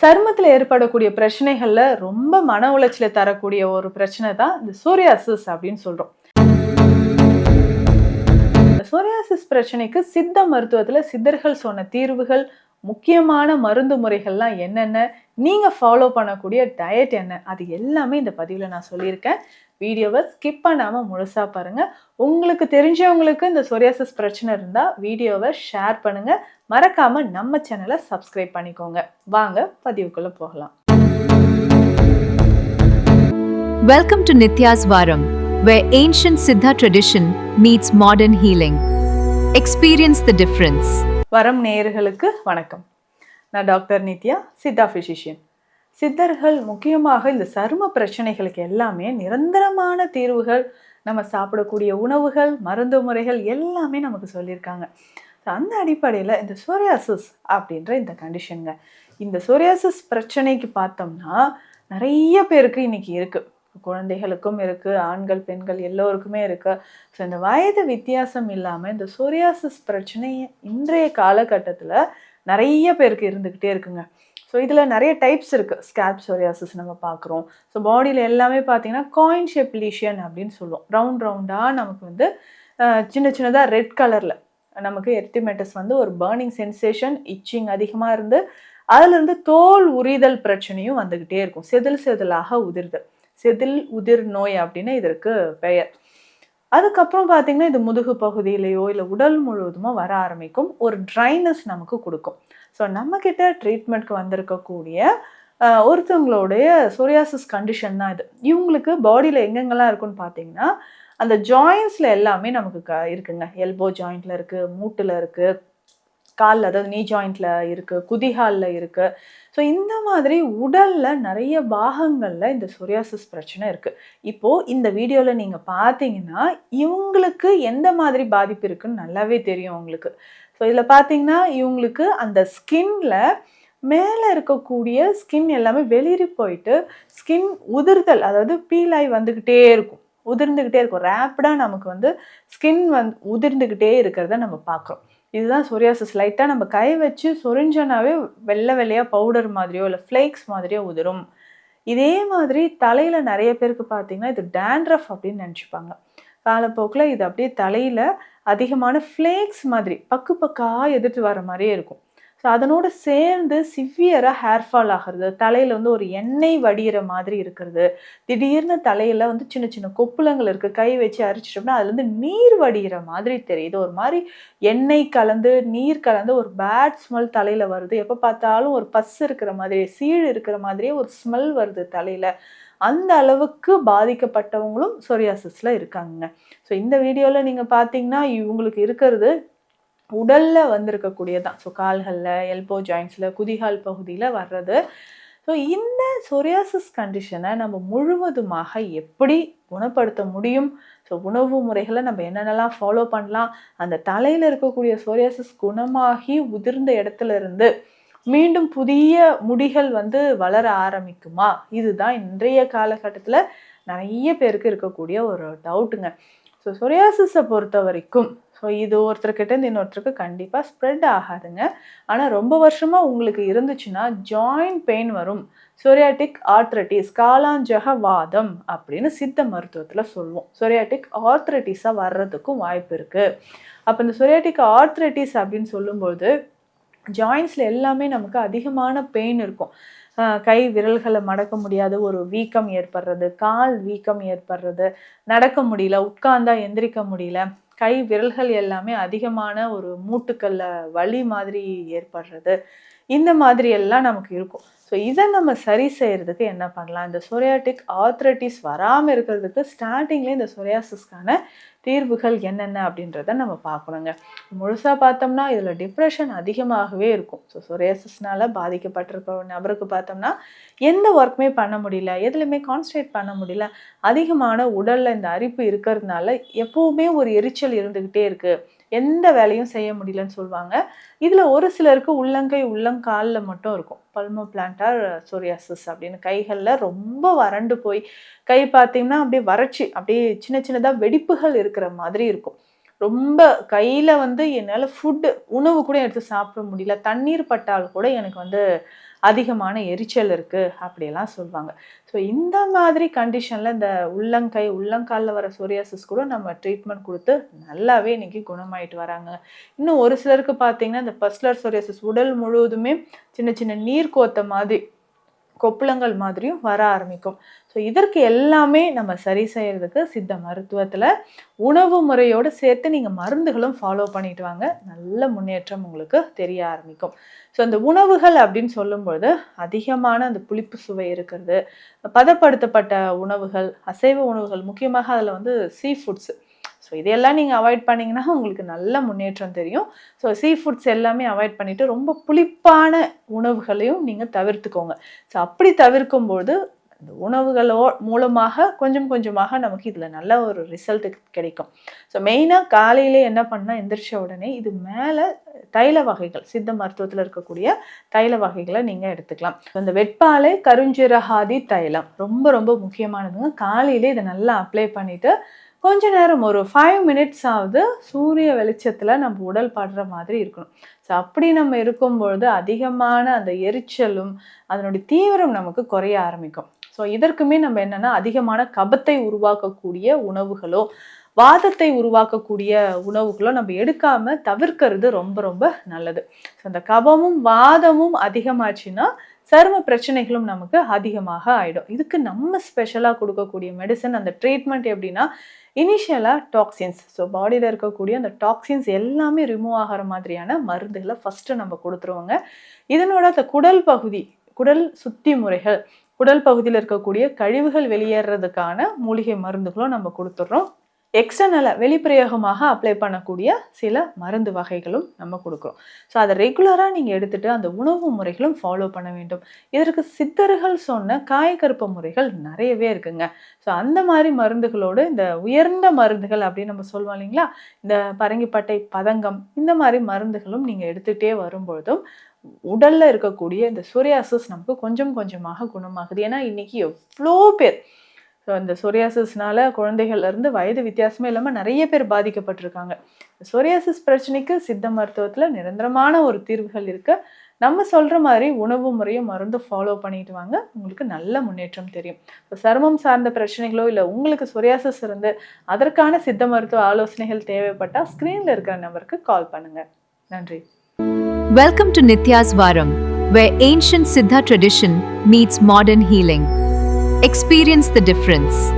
சருமத்துல ஏற்படக்கூடிய பிரச்சனைகள்ல ரொம்ப மன உளைச்சலை தரக்கூடிய ஒரு பிரச்சனை தான் இந்த சோரியாசிஸ் அப்படின்னு சொல்றோம். சோரியாசிஸ் பிரச்சனைக்கு சித்த மருத்துவத்துல சித்தர்கள் சொன்ன தீர்வுகள், முக்கியமான மருந்து முறைகள்லாம் என்னென்ன, நீங்க ஃபாலோ பண்ணக்கூடிய டயட் என்ன, அது எல்லாமே இந்த பதிவுல நான் சொல்லியிருக்கேன். வீடியோவை ஸ்கிப் பண்ணாம முழுசா பாருங்க. உங்களுக்கு தெரிஞ்சவங்களுக்கு இந்த சோரியாசிஸ் பிரச்சனை இருந்தா வீடியோவை ஷேர் பண்ணுங்க. மறக்காம நம்ம சேனலை சப்ஸ்கிரைப் பண்ணிக்கோங்க. வாங்க பதிவுக்குள்ள போகலாம். Welcome to Nitya's Varam, where ancient Siddha tradition meets modern healing. Experience the difference. வரம் நேயர்களுக்கு வணக்கம். நான் டாக்டர் நித்யா, சித்தா பிசிஷியன். சித்தர்கள் முக்கியமாக இந்த சரும பிரச்சனைகளுக்கு எல்லாமே நிரந்தரமான தீர்வுகள், நம்ம சாப்பிடக்கூடிய உணவுகள், மருந்து முறைகள் எல்லாமே நமக்கு சொல்லியிருக்காங்க. அந்த அடிப்படையில் இந்த சோரியாசிஸ் அப்படின்ற இந்த கண்டிஷனுங்க, இந்த சோரியாசிஸ் பிரச்சனைக்கு பார்த்தோம்னா நிறைய பேருக்கு இன்னைக்கு இருக்குது. குழந்தைகளுக்கும் இருக்குது, ஆண்கள் பெண்கள் எல்லோருக்குமே இருக்குது. ஸோ இந்த வயது வித்தியாசம் இல்லாமல் இந்த சோரியாசிஸ் பிரச்சனை இன்றைய காலகட்டத்தில் நிறைய பேருக்கு இருந்துக்கிட்டே இருக்குங்க. ஸோ இதில் நிறைய டைப்ஸ் இருக்குது. ஸ்கேல்ப் சோரியாசிஸ் நம்ம பார்க்குறோம். ஸோ பாடியில் எல்லாமே பார்த்தீங்கன்னா காயின் ஷேப் லீஷன் அப்படின்னு சொல்லுவோம். ரவுண்டாக நமக்கு வந்து சின்ன சின்னதாக ரெட் கலரில் நமக்கு எர்த்திமெட்டஸ் வந்து ஒரு பர்னிங் சென்சேஷன், இச்சிங் அதிகமாக இருந்து அதுலேருந்து தோல் உரிதல் பிரச்சனையும் வந்துக்கிட்டே இருக்கும். செதிலாக உதிர்தல், செதில் உதிர் நோய் அப்படின்னு இதற்கு பெயர். அதுக்கப்புறம் பார்த்தீங்கன்னா இது முதுகு பகுதியிலையோ இல்லை உடல் முழுவதுமோ வர ஆரம்பிக்கும். ஒரு ட்ரைனஸ் நமக்கு கொடுக்கும். ஸோ நம்மக்கிட்ட ட்ரீட்மெண்ட்க்கு வந்திருக்கக்கூடிய ஒருத்தவங்களுடைய சோரியாசிஸ் கண்டிஷன் தான் இது. இவங்களுக்கு பாடியில் எங்கெங்கெல்லாம் இருக்குன்னு பார்த்தீங்கன்னா அந்த ஜாயின்ஸில் எல்லாமே நமக்கு இருக்குங்க. எல்போ ஜாயிண்டில் இருக்குது, மூட்டில் இருக்குது, காலில் அதாவது நீ ஜாயிண்டில் இருக்குது, குதிகாலில் இருக்குது. ஸோ இந்த மாதிரி உடலில் நிறைய பாகங்களில் இந்த சோரியாசிஸ் பிரச்சனை இருக்குது. இப்போது இந்த வீடியோவில் நீங்கள் பார்த்தீங்கன்னா இவங்களுக்கு எந்த மாதிரி பாதிப்பு இருக்குன்னு நல்லாவே தெரியும் உங்களுக்கு. ஸோ இதில் பார்த்தீங்கன்னா இவங்களுக்கு அந்த ஸ்கின்ல மேலே இருக்கக்கூடிய ஸ்கின் எல்லாமே வெளிரி போயிட்டு ஸ்கின் உதிர்தல், அதாவது பீலாய் வந்துக்கிட்டே இருக்கும், உதிர்ந்துக்கிட்டே இருக்கும். ரேப்பிடாக நமக்கு வந்து ஸ்கின் உதிர்ந்துக்கிட்டே இருக்கிறத நம்ம பார்க்குறோம். இதுதான் சோரியாசிஸ். லைட்டாக நம்ம கை வச்சு சொரிஞ்சோனாவே வெள்ளை வெள்ளையாக பவுடர் மாதிரியோ இல்லை ஃப்ளேக்ஸ் மாதிரியோ உதிரும். இதே மாதிரி தலையில் நிறைய பேருக்கு பார்த்தீங்கன்னா இது டேண்ட்ரஃப் அப்படின்னு நினச்சிப்பாங்க. காலப்போக்கில் இது அப்படியே தலையில் அதிகமான ஃப்ளேக்ஸ் மாதிரி பக்காக எதிர்த்து வர மாதிரியே இருக்கும். ஸோ அதனோடு சேர்ந்து சிவியராக ஹேர் ஃபால் ஆகிறது, தலையில் வந்து ஒரு எண்ணெய் வடிகிற மாதிரி இருக்கிறது, திடீர்னு தலையில் வந்து சின்ன சின்ன கொப்புளங்கள் இருக்குது, கை வச்சு அரிச்சிட்டோம்னா அதுலேருந்து நீர் வடிகிற மாதிரி தெரியுது. ஒரு மாதிரி எண்ணெய் கலந்து நீர் கலந்து ஒரு பேட் ஸ்மெல் தலையில் வருது. எப்போ பார்த்தாலும் ஒரு பஸ் இருக்கிற மாதிரி, சீழ் இருக்கிற மாதிரியே ஒரு ஸ்மெல் வருது தலையில். அந்த அளவுக்கு பாதிக்கப்பட்டவங்களும் சோரியாசிஸில் இருக்காங்க. ஸோ இந்த வீடியோவில் நீங்கள் பார்த்தீங்கன்னா இவங்களுக்கு இருக்கிறது உடலில் வந்திருக்கக்கூடியதான். ஸோ கால்களில், எல்போ ஜாயின்ஸில், குதிகால் பகுதியில் வர்றது. ஸோ இந்த சோரியாசிஸ் கண்டிஷனை நம்ம முழுவதுமாக எப்படி குணப்படுத்த முடியும்? ஸோ உணவு முறைகளை நம்ம என்னென்னலாம் ஃபாலோ பண்ணலாம்? அந்த தலையில் இருக்கக்கூடிய சோரியாசிஸ் குணமாகி உதிர்ந்த இடத்துல இருந்து மீண்டும் புதிய முடிகள் வந்து வளர ஆரம்பிக்குமா? இதுதான் இன்றைய காலகட்டத்தில் நிறைய பேருக்கு இருக்கக்கூடிய ஒரு டவுட்டுங்க. ஸோ சோரியாசிஸை பொறுத்த வரைக்கும் இது ஒருத்தர்கிட்ட இருந்து இன்னொருத்தருக்கு கண்டிப்பாக ஸ்ப்ரெட் ஆகாதுங்க. ஆனால் ரொம்ப வருஷமாக உங்களுக்கு இருந்துச்சுன்னா ஜாயிண்ட் பெயின் வரும், சோரியாட்டிக் ஆர்த்ரைட்டிஸ், காலாஞ்சக வாதம் அப்படின்னு சித்த மருத்துவத்தில் சொல்லுவோம். சோரியாட்டிக் ஆர்த்ரைட்டிஸாக வர்றதுக்கும் வாய்ப்பு இருக்குது. அப்போ இந்த சோரியாட்டிக் ஆர்த்ரைட்டிஸ் அப்படின்னு சொல்லும்போது ஜாயின்ஸில் எல்லாமே நமக்கு அதிகமான பெயின் இருக்கும். கை விரல்களை மடக்க முடியாத ஒரு வீக்கம் ஏற்படுறது, கால் வீக்கம் ஏற்படுறது, நடக்க முடியல, உட்கார்ந்தா எந்திரிக்க முடியல, கை விரல்கள் எல்லாமே அதிகமான ஒரு மூட்டுக்கல்ல வலி மாதிரி ஏற்படுறது, இந்த மாதிரி எல்லாம் நமக்கு இருக்கும். ஸோ இதை நம்ம சரி செய்யறதுக்கு என்ன பண்ணலாம்? இந்த சோரியாட்டிக் ஆர்த்ரைட்டிஸ் வராமல் இருக்கிறதுக்கு ஸ்டார்டிங்லேயே இந்த சோரியாசிஸ்க்கான தீர்வுகள் என்னென்ன அப்படின்றத நம்ம பார்க்கணுங்க. முழுசாக பார்த்தோம்னா இதில் டிப்ரெஷன் அதிகமாகவே இருக்கும். ஸோ சோரியாசிஸ்னால பாதிக்கப்பட்டிருக்க நபருக்கு பார்த்தோம்னா எந்த ஒர்க்குமே பண்ண முடியல, எதுலையுமே கான்சன்ட்ரேட் பண்ண முடியல, அதிகமான உடலில் இந்த அரிப்பு இருக்கிறதுனால எப்போவுமே ஒரு எரிச்சல் இருந்துக்கிட்டே இருக்குது, எந்த வேலையும் செய்ய முடியலன்னு சொல்லுவாங்க. இதில் ஒரு சிலருக்கு உள்ளங்கை உள்ளங்காலில் மட்டும் இருக்கும் பல்மோ பிளான்டார் சோரியாசிஸ் அப்படின்னு. கைகளில் ரொம்ப வறண்டு போய் கை பார்த்தீங்கன்னா அப்படியே வறட்சி, அப்படியே சின்ன சின்னதாக வெடிப்புகள் இருக்கிற மாதிரி இருக்கும். ரொம்ப கையில் வந்து என்னால் உணவு கூட எடுத்து சாப்பிட முடியல, தண்ணீர் பட்டால் கூட எனக்கு வந்து அதிகமான எரிச்சல் இருக்குது அப்படியெல்லாம் சொல்லுவாங்க. ஸோ இந்த மாதிரி கண்டிஷனில் இந்த உள்ளங்காலில் வர சொரியாசிஸ் கூட நம்ம ட்ரீட்மெண்ட் கொடுத்து நல்லாவே இன்னைக்கு குணமாயிட்டு வராங்க. இன்னும் ஒரு சிலருக்கு பார்த்தீங்கன்னா இந்த பஸ்லர் சொரியாசிஸ் உடல் முழுவதுமே சின்ன சின்ன நீர் கோத்த மாதிரி கொப்புளங்கள் மாதிரியும் வர ஆரம்பிக்கும். ஸோ இதற்கு எல்லாமே நம்ம சரி செய்யறதுக்கு சித்த மருத்துவத்தில் உணவு முறையோடு சேர்த்து நீங்கள் மருந்துகளும் ஃபாலோ பண்ணிட்டு வாங்க. நல்ல முன்னேற்றம் உங்களுக்கு தெரிய ஆரம்பிக்கும். ஸோ அந்த உணவுகள் அப்படின்னு சொல்லும்பொழுது அதிகமான அந்த புளிப்பு சுவை இருக்கிறது, பதப்படுத்தப்பட்ட உணவுகள், அசைவ உணவுகள், முக்கியமாக அதில் சீ ஃபுட்ஸ். ஸோ இதையெல்லாம் நீங்கள் அவாய்ட் பண்ணிங்கன்னா உங்களுக்கு நல்ல முன்னேற்றம் தெரியும். ஸோ சீ ஃபுட்ஸ் எல்லாமே அவாய்ட் பண்ணிவிட்டு ரொம்ப புளிப்பான உணவுகளையும் நீங்கள் தவிர்த்துக்கோங்க. ஸோ அப்படி தவிர்க்கும்போது இந்த உணவுகளோ மூலமாக கொஞ்சம் கொஞ்சமாக நமக்கு இதில் நல்ல ஒரு ரிசல்ட் கிடைக்கும். ஸோ மெயினாக காலையிலே என்ன பண்ணால் எந்திரிச்ச உடனே இது மேலே தைல வகைகள், சித்த மருத்துவத்தில் இருக்கக்கூடிய தைல வகைகளை நீங்கள் எடுத்துக்கலாம். இந்த வெட்பாலை கருஞ்சீரகாதி தைலம் ரொம்ப ரொம்ப முக்கியமானதுங்க. காலையிலே இதை நல்லா அப்ளை பண்ணிவிட்டு கொஞ்ச நேரம் ஒரு 5 மினிட்ஸ் ஆகுது சூரிய வெளிச்சத்தில் நம்ம உடல் படுற மாதிரி இருக்கணும். ஸோ அப்படி நம்ம இருக்கும்பொழுது அதிகமான அந்த எரிச்சலும் அதனுடைய தீவிரம் நமக்கு குறைய ஆரம்பிக்கும். ஸோ இதற்குமே நம்ம என்னென்னா அதிகமான கபத்தை உருவாக்கக்கூடிய உணவுகளோ வாதத்தை உருவாக்கக்கூடிய உணவுகளோ நம்ம எடுக்காம தவிர்க்கிறது ரொம்ப ரொம்ப நல்லது. ஸோ அந்த கபமும் வாதமும் அதிகமாச்சுன்னா சரும பிரச்சனைகளும் நமக்கு அதிகமாக ஆகிடும். இதுக்கு நம்ம ஸ்பெஷலாக கொடுக்கக்கூடிய மெடிசன், அந்த ட்ரீட்மெண்ட் எப்படின்னா இனிஷியலாக டாக்ஸின்ஸ், ஸோ பாடியில் இருக்கக்கூடிய அந்த டாக்ஸின்ஸ் எல்லாமே ரிமூவ் ஆகிற மாதிரியான மருந்துகளை ஃபஸ்ட்டு நம்ம கொடுத்துருவோங்க. இதனோட அந்த குடல் சுத்தி முறைகள், குடல் பகுதியில் இருக்கக்கூடிய கழிவுகள் வெளியேறதுக்கான மூலிகை மருந்துகளும் நம்ம கொடுத்துட்றோம். எக்ஸ்டர்னலாக வெளிப்பிரயோகமாக அப்ளை பண்ணக்கூடிய சில மருந்து வகைகளும் நம்ம கொடுக்குறோம். ஸோ அதை ரெகுலராக நீங்கள் எடுத்துகிட்டு அந்த உணவு முறைகளும் ஃபாலோ பண்ண வேண்டும். இதற்கு சித்தர்கள் சொன்ன காயக்கருப்பு முறைகள் நிறையவே இருக்குங்க. ஸோ அந்த மாதிரி மருந்துகளோடு இந்த உயர்ந்த மருந்துகள் அப்படின்னு நம்ம சொல்லுவோம் இல்லைங்களா, இந்த பரங்கிப்பட்டை பதங்கம், இந்த மாதிரி மருந்துகளும் நீங்கள் எடுத்துகிட்டே வரும்பொழுதும் உடலில் இருக்கக்கூடிய இந்த சொரியாசிஸ் நமக்கு கொஞ்சம் கொஞ்சமாக குணமாகுது. ஏன்னா இன்றைக்கி எவ்வளோ பேர் ஸோ இந்த சொரியாசிஸ்னால குழந்தைகள்லேருந்து வயது வித்தியாசமே இல்லாமல் நிறைய பேர் பாதிக்கப்பட்டிருக்காங்க. சொரியாசிஸ் பிரச்சனைக்கு சித்த மருத்துவத்தில் நிரந்தரமான ஒரு தீர்வுகள் இருக்குது. நம்ம சொல்கிற மாதிரி உணவு முறையும் மருந்து ஃபாலோ பண்ணிட்டு வாங்க, உங்களுக்கு நல்ல முன்னேற்றம் தெரியும். இப்போ சருமம் சார்ந்த பிரச்சனைகளோ இல்லை உங்களுக்கு சொரியாசிஸ் இருந்து அதற்கான சித்த மருத்துவ ஆலோசனைகள் தேவைப்பட்டால் ஸ்க்ரீனில் இருக்கிற நம்பருக்கு கால் பண்ணுங்கள். நன்றி. Welcome to Nitya's Varam, where ancient Siddha tradition meets modern healing. Experience the difference.